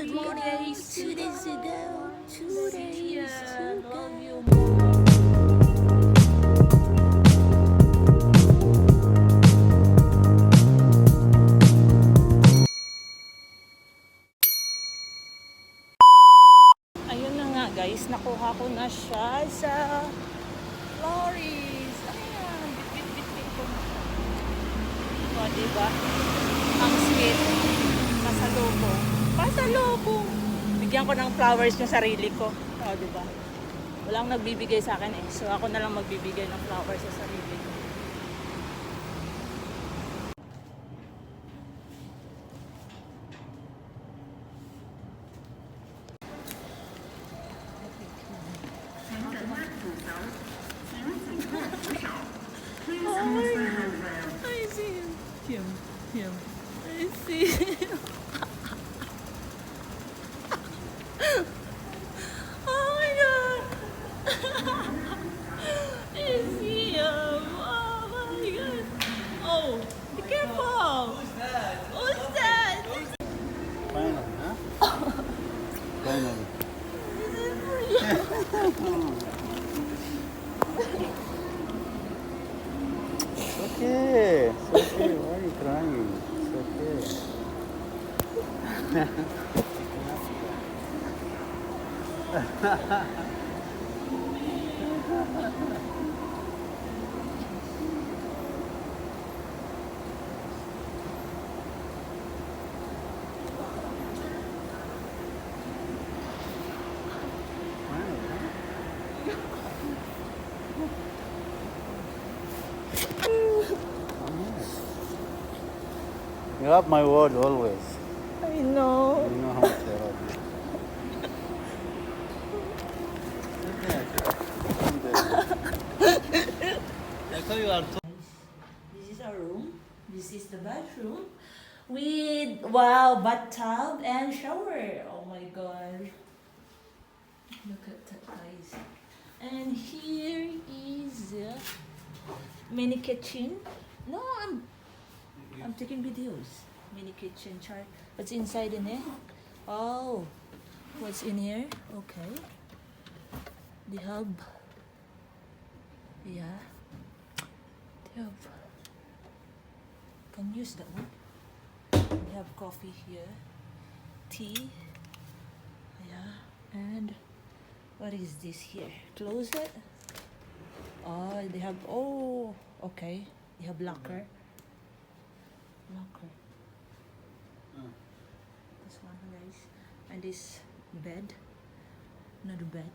2 days ago. 2 days ago. Love you more. Ayun na nga guys, nakuha ko na siya sa Flores. Ayan, bit-bit ko na siya. O, diba? Ang sweet. Pasalubong. Pasalubong. Bigyan ko ng flowers yung sarili ko. O, diba? Walang nagbibigay sa akin eh. So, ako na lang magbibigay ng flowers sa sarili ko. I see him. Him. I see him. Oh my god. I see him. Oh my god. Oh, be careful. Who's that? Who's that? Finally, huh? Finally. It's okay. Why are you crying? It's okay. You have my word always. I know. You know how much I love you. I thought you are This is our room. This is the bathroom with wow bathtub and shower. Oh my god! Look at that, guys. And here is the mini kitchen. No, I'm taking videos. Mini kitchen chart. What's inside in here? Oh, what's in here? Okay. The hub. Yeah. The hub. Can use that one. We have coffee here. Tea. Yeah. And what is this here? Close it. Oh, they have. Oh, okay. They have locker. Locker. This one, guys. And this bed. Another bed.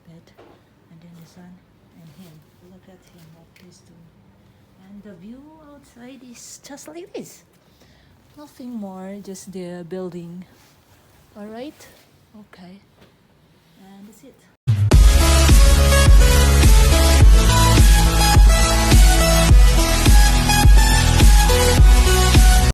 And then this one. And him. Look at him, what he's doing. And the view outside is just like this. Nothing more, just the building. Alright? Okay. And that's it.